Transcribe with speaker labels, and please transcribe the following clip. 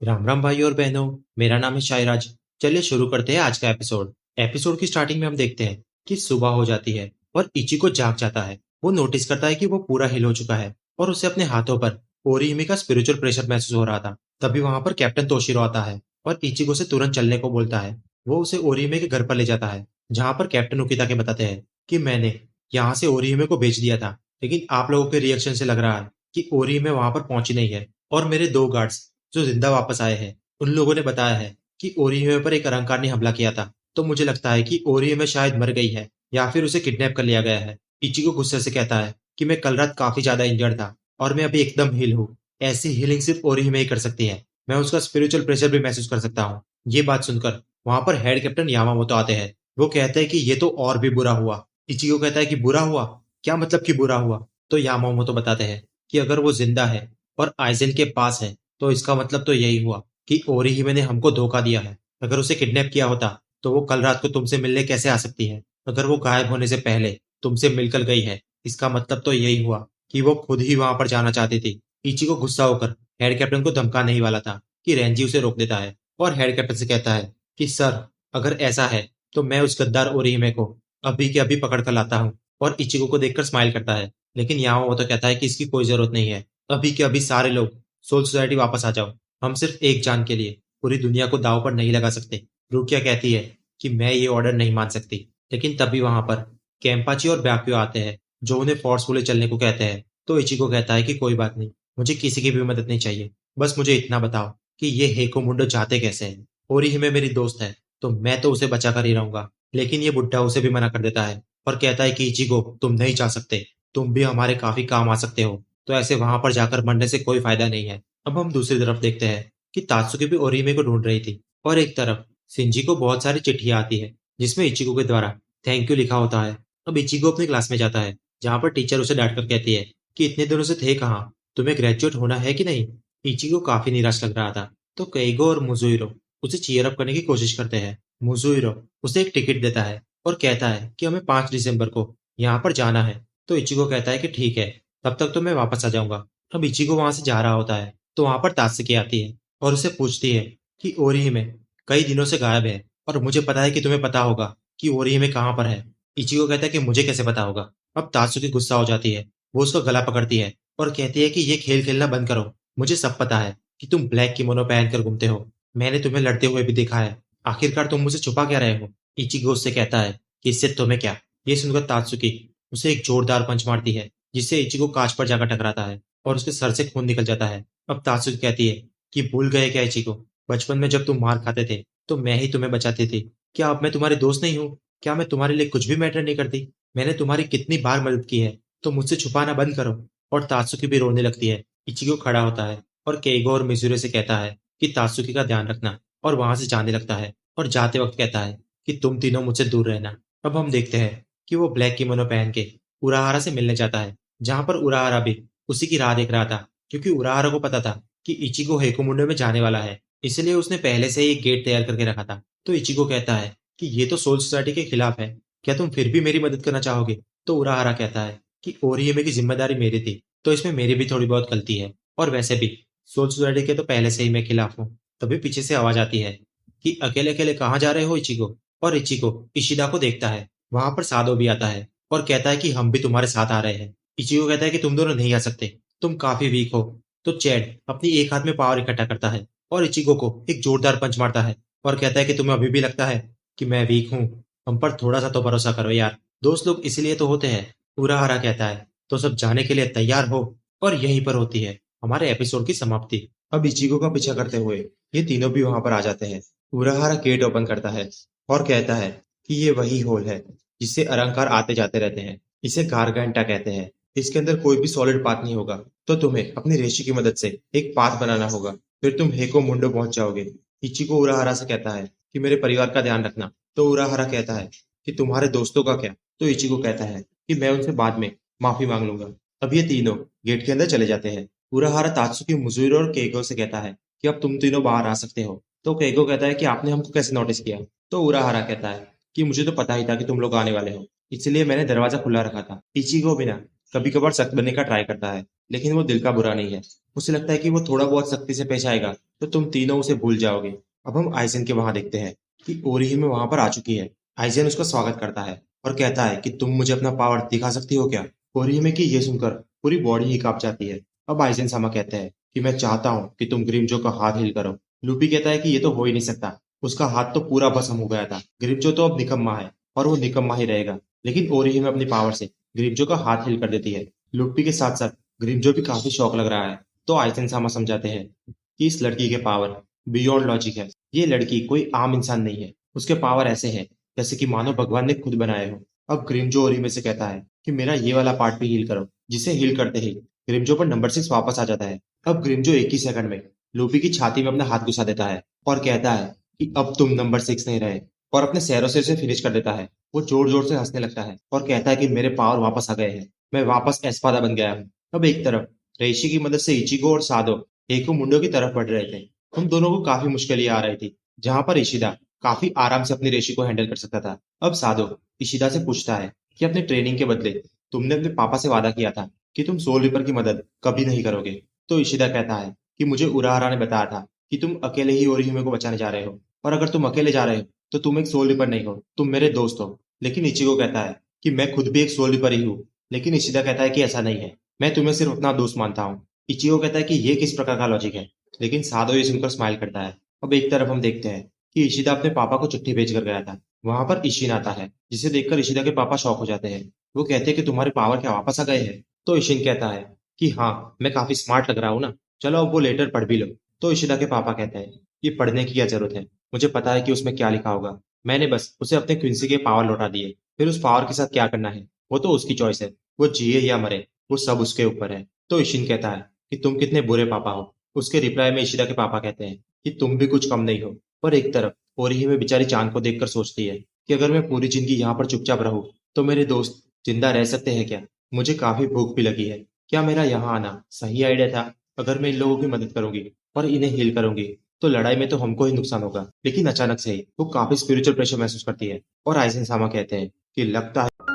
Speaker 1: राम राम भाई और बहनों। मेरा नाम है शायराज। चलिए शुरू करते हैं आज का एपिसोड। एपिसोड की स्टार्टिंग में हम देखते हैं कि सुबह हो जाती है और इचिको जाग जाता है। वो नोटिस करता है कि वो पूरा हिल हो चुका है और उसे अपने हाथों पर ओरिहिमे का स्पिरिचुअल प्रेशर महसूस हो रहा था। तभी वहां पर कैप्टन तोशिरो आता है और इचिको से तुरंत चलने को बोलता है। वो उसे ओरिहिमे के घर पर ले जाता है, जहाँ पर कैप्टन उकिता के बताते हैं कि मैंने यहाँ से ओरिहिमे को भेज दिया था, लेकिन आप लोगों के रिएक्शन से लग रहा है कि ओरिहिमे वहां पर पहुंची नहीं है। और मेरे दो गार्ड्स जो जिंदा वापस आए हैं, उन लोगों ने बताया है कि ओरिहिमे पर एक अरंकार ने हमला किया था। तो मुझे लगता है कि ओरिहिमे शायद मर गई है या फिर उसे किडनैप कर लिया गया है। इचिको गुस्से से कहता है कि मैं कल रात काफी ज्यादा इंजर्ड था और मैं अभी एकदम हील हूँ। ऐसी हीलिंग सिर्फ ओरिहिमे ही कर सकती है। मैं उसका स्पिरिचुअल प्रेशर भी महसूस कर सकता हूँ। ये बात सुनकर वहां पर हेड कैप्टन यामामोतो आते हैं। वो कहते हैं कि ये तो और भी बुरा हुआ। इचिको कहता है कि बुरा हुआ? क्या मतलब कि बुरा हुआ? तो यामामोतो बताते हैं कि अगर वो जिंदा है और आइजेन के पास है, तो इसका मतलब तो यही हुआ कि ओरिहिमे ने हमको धोखा दिया है। अगर उसे किडनैप किया होता तो वो कल रात को तुमसे मिलने कैसे आ सकती है? अगर वो गायब होने से पहले तुमसे मिलकर गई है, इसका मतलब तो यही हुआ कि वो खुद ही वहां पर जाना चाहती थी। इचिको गुस्सा होकर हेड कैप्टन को धमकाने ही वाला था कि रेंजी उसे रोक देता है और हेड कैप्टन से कहता है कि सर, अगर ऐसा है तो मैं उस गद्दार ओरिहिमे को अभी के अभी पकड़ कर लाता हूँ। और इचिको को देखकर स्माइल करता है, लेकिन यहाँ वो तो कहता है कि इसकी कोई जरूरत नहीं है। अभी के अभी सारे लोग सोल सोसाइटी वापस आ जाओ। हम सिर्फ एक जान के लिए पूरी दुनिया को दांव पर नहीं लगा सकते। रुकिया कहती है कि मैं ये ऑर्डर नहीं मान सकती, लेकिन तभी वहां पर केम्पाची और ब्याक्यो आते हैं, जो उन्हें फोर्सफुली चलने को कहते हैं। तो इचिको कहता है कि कोई बात नहीं, मुझे किसी की भी मदद नहीं चाहिए। बस मुझे इतना बताओ कि ये हेको मुंडो जाते कैसे हैं। ओरिहिमे मेरी दोस्त है, तो मैं तो उसे बचा कर ही रहूंगा। लेकिन ये बुड्ढा उसे भी मना कर देता है और कहता है कि इचिको, तुम नहीं जा सकते। तुम भी हमारे काफी काम आ सकते हो, तो ऐसे वहां पर जाकर मरने से कोई फायदा नहीं है। अब हम दूसरी तरफ देखते हैं कि तात्सुकी भी ओरिहिमे को ढूंढ रही थी और एक तरफ सिंजी को बहुत सारी चिट्ठियां आती है जिसमें इचिको के द्वारा थैंक यू लिखा होता है। अब इचिको अपनी क्लास में जाता है, जहाँ पर टीचर उसे डांट कर कहती है कि इतने दिनों से थे कहाँ, तुम्हें ग्रेजुएट होना है कि नहीं। इचिको काफी निराश लग रहा था, तो कईगो और मुजुइरो उसे चीयर अप करने की कोशिश करते हैं। मुजुइरो उसे एक टिकट देता है और कहता है कि हमें 5 दिसंबर को यहाँ पर जाना है। तो इचिको कहता है कि ठीक है, तब तक तो मैं वापस आ जाऊंगा। अब इचिको वहां से जा रहा होता है तो वहां पर तात्सुकी आती है और उसे पूछती है कि ओरिहिमे कई दिनों से गायब है और मुझे पता है कि तुम्हें पता होगा कि ओरिहिमे कहाँ पर है। इचिको कहता है कि मुझे कैसे पता होगा। अब तात्सुकी गुस्सा हो जाती है। वो उसका गला पकड़ती है और कहती है कि ये खेल खेलना बंद करो। मुझे सब पता है कि तुम ब्लैक किमोनो पहनकर घूमते हो। मैंने तुम्हें लड़ते हुए भी देखा है। आखिरकार तुम मुझसे छुपा क्या रहे हो? इचिको उससे कहता है कि इससे तुम्हें क्या। ये सुनकर तात्सुकी उसे एक जोरदार पंच मारती है, जिससे इचिको कांच पर जाकर टकराता है और उसके सर से खून निकल जाता है। अब तात्सुकी कहती है कि भूल गए क्या इचिको, बचपन में जब तुम मार खाते थे तो मैं ही तुम्हें बचाती थी। क्या अब मैं तुम्हारी दोस्त नहीं हूँ? क्या मैं तुम्हारे लिए कुछ भी मैटर नहीं करती? मैंने तुम्हारी कितनी बार मदद की है, तो मुझसे छुपाना बंद करो। और तात्सुकी भी रोने लगती है। इचिको खड़ा होता है और केइगो और मिजुरे से कहता है कि तात्सुकी का ध्यान रखना, और वहां से जाने लगता है और जाते वक्त कहता है कि तुम तीनों मुझसे दूर रहना। अब हम देखते हैं कि वो ब्लैक किमोनो पहन के उराहारा से मिलने जाता है, जहां पर उराहारा भी उसी की राह देख रहा था, क्योंकि उराहारा को पता था कि इचिको हेकुमुंडो में जाने वाला है। इसलिए उसने पहले से ही एक गेट तैयार करके रखा था। तो इचिको कहता है कि ये तो सोल सोसाइटी के खिलाफ है, क्या तुम फिर भी मेरी मदद करना चाहोगे? तो उराहारा कहता है कि ओरिहिमे की जिम्मेदारी मेरी थी, तो इसमें मेरी भी थोड़ी बहुत गलती है, और वैसे भी सोल सोसाइटी के तो पहले से ही मैं खिलाफ हूँ। तभी पीछे से आवाज आती है कि अकेले अकेले कहाँ जा रहे हो इचिको? और इचिको इशिदा को देखता है। वहां पर सादो भी आता है और कहता है कि हम भी तुम्हारे साथ आ रहे हैं। इचिको कहता है कि तुम दोनों नहीं आ सकते, तुम काफी वीक हो। तो चैड अपनी एक हाथ में पावर इकट्ठा करता है और इचिको को एक जोरदार पंच मारता है और कहता है कि तुम्हें अभी भी लगता है कि मैं वीक हूँ? हम पर थोड़ा सा तो भरोसा करो यार, दोस्त लोग इसलिए तो होते हैं। उराहारा कहता है तो सब जाने के लिए तैयार हो। और यहीं पर होती है हमारे एपिसोड की समाप्ति। अब इचिको का पीछा करते हुए ये तीनों भी वहां पर आ जाते हैं। उराहारा गेट ओपन करता है और कहता है कि ये वही होल है जिससे अलंकार आते जाते रहते हैं। इसे गारगेंटा कहते हैं। इसके अंदर कोई भी सॉलिड पाथ नहीं होगा, तो तुम्हें अपनी रेशी की मदद से एक पाथ बनाना होगा, फिर तुम हेको मुंडो पहुंच जाओगे। इचिको उराहारा से कहता है कि मेरे परिवार का ध्यान रखना। तो उराहारा कहता है कि तुम्हारे दोस्तों का क्या? तो इचिको कहता है कि मैं उनसे बाद में माफी मांग लूंगा। अब ये तीनों गेट के अंदर चले जाते हैं। उराहारा तात्सुकी, मुजुरो और केगो से कहता है कि अब तुम तीनों बाहर आ सकते हो। तो केगो कहता है कि आपने हमको कैसे नोटिस किया? तो उराहारा कहता है कि मुझे तो पता ही था कि तुम लोग आने वाले हो, इसलिए मैंने दरवाजा खुला रखा था। इचिको भी ना कभी कभार सख्त बनने का ट्राई करता है, लेकिन वो दिल का बुरा नहीं है। उसे लगता है कि वो थोड़ा बहुत सख्ती से पेश आएगा तो तुम तीनों उसे भूल जाओगे। अब हम आइजेन के वहां देखते हैं कि ओरिहिमे वहां पर आ चुकी है। आइजेन उसका स्वागत करता है और कहता है कि तुम मुझे अपना पावर दिखा सकती हो क्या। ओरिहिमे की ये सुनकर पूरी बॉडी ही कांप जाती है। अब आइजेन सामा कहते हैं कि मैं चाहता हूँ कि तुम ग्रिमजो का हाथ हील करो। लूफी कहता है कि ये तो हो ही नहीं सकता, उसका हाथ तो पूरा भस्म हो गया था। ग्रिमजो तो अब निकम्मा है और वो निकम्मा ही रहेगा। लेकिन ओरिहिमे अपनी पावर से ग्रिमजो का हाथ हील कर देती है। लूफी के साथ साथ ग्रिमजो भी काफी शौक लग रहा है। तो आइजेन सामा समझाते हैं कि इस लड़की के पावर बियॉन्ड लॉजिक है। ये लड़की कोई आम इंसान नहीं है, उसके पावर ऐसे हैं जैसे कि मानो भगवान ने खुद बनाए हो। अब ग्रिमजो ओरिहिमे से कहता है कि मेरा ये वाला पार्ट भी हील करो, जिसे हील करते ही ग्रिमजो पर नंबर 6 वापस आ जाता है। अब ग्रिमजो एक ही सेकंड में लूफी की छाती में अपना हाथ घुसा देता है और कहता है कि अब तुम नंबर 6 नहीं रहे, और अपने सैरों से उसे फिनिश कर देता है। वो जोर जोर से हंसने लगता है और कहता है कि मेरे पावर वापस आ गए हैं, मैं वापस एस्पादा बन गया हूँ। अब एक तरफ रेइशी की मदद से इचिगो और सादो हेकु मुंडो की तरफ बढ़ रहे थे। उन दोनों को काफी मुश्किलें आ रही थी, जहां पर इशिदा काफी आराम से अपनी रेशी को हैंडल कर सकता था। अब सादो इशिदा से पूछता है कि अपनी ट्रेनिंग के बदले तुमने अपने पापा से वादा किया था कि तुम सोल रिपर की मदद कभी नहीं करोगे। तो इशिदा कहता है कि मुझे उराहरा ने बताया था कि तुम अकेले ही ओरिहिमे को बचाने जा रहे हो, और अगर तुम अकेले जा रहे हो तो तुम एक सोल रिपर नहीं हो, तुम मेरे दोस्त हो। लेकिन इचिगो कहता है कि मैं खुद भी एक सोल रिपर ही हूँ। लेकिन इशिदा कहता है कि ऐसा नहीं है, मैं तुम्हें सिर्फ अपना दोस्त मानता हूँ। इचिगो कहता है कि ये किस प्रकार का लॉजिक है, लेकिन सादो ये सुनकर स्माइल करता है। अब एक तरफ हम देखते हैं कि इशिदा अपने पापा को चिट्ठी भेज कर गया था। वहां पर इशिन आता है, जिसे देखकर इशिदा के पापा शॉक हो जाते हैं। वो कहते हैं कि तुम्हारे पावर क्या वापस आ गए हैं। तो इशिन कहता है कि हाँ, मैं काफी स्मार्ट लग रहा हूँ ना, चलो अब वो लेटर पढ़ भी लो। तो इशिदा के पापा कहते हैं कि पढ़ने की क्या जरूरत है, मुझे पता है कि उसमें क्या लिखा होगा। मैंने बस उसे अपने क्विंसी के पावर लौटा दिए, फिर उस पावर के साथ क्या करना है वो तो उसकी चॉइस है, वो जिए या मरे वो सब उसके ऊपर है। तो इशिन कहता है कि तुम कितने बुरे पापा हो। उसके रिप्लाई में इशिदा के पापा कहते हैं कि तुम भी कुछ कम नहीं हो। पर एक तरफ ओरिहिमे बेचारी चांद को देखकर सोचती है कि अगर मैं पूरी जिंदगी यहाँ पर चुपचाप रहूं तो मेरे दोस्त जिंदा रह सकते हैं क्या। मुझे काफी भूख भी लगी है, क्या मेरा यहाँ आना सही आइडिया था। अगर मैं इन लोगों की मदद करूंगी और इन्हें हील करूंगी तो लड़ाई में तो हमको ही नुकसान होगा। लेकिन अचानक से ही वो काफी स्पिरिचुअल प्रेशर महसूस करती है और आइजन सामा कहते हैं कि लगता है